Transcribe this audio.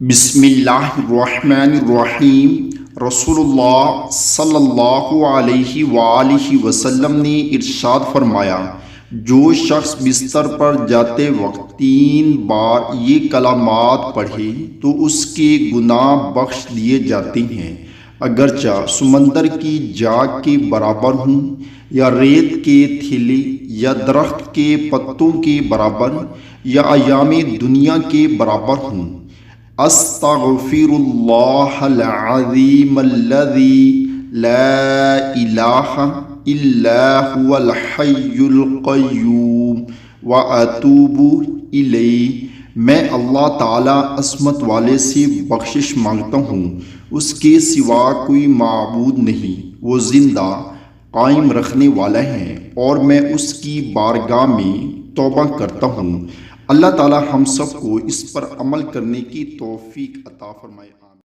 بسم اللہ الرحمن الرحیم۔ رسول اللہ صلی اللہ علیہ وآلہ وسلم نے ارشاد فرمایا، جو شخص بستر پر جاتے وقت 3 بار یہ کلمات پڑھے تو اس کے گناہ بخش دیے جاتے ہیں، اگرچہ سمندر کی جاگ کے برابر ہوں، یا ریت کے تھیلے، یا درخت کے پتوں کے برابر، یا ایام دنیا کے برابر ہوں۔ استغفر اللہ العظیم الذی لا الہ الا هو الحی القیوم واتوب الیہ۔ میں اللہ تعالی عظمت والے سے بخشش مانگتا ہوں، اس کے سوا کوئی معبود نہیں، وہ زندہ قائم رکھنے والا ہے، اور میں اس کی بارگاہ میں توبہ کرتا ہوں۔ اللہ تعالی ہم سب کو اس پر عمل کرنے کی توفیق عطا فرمائے۔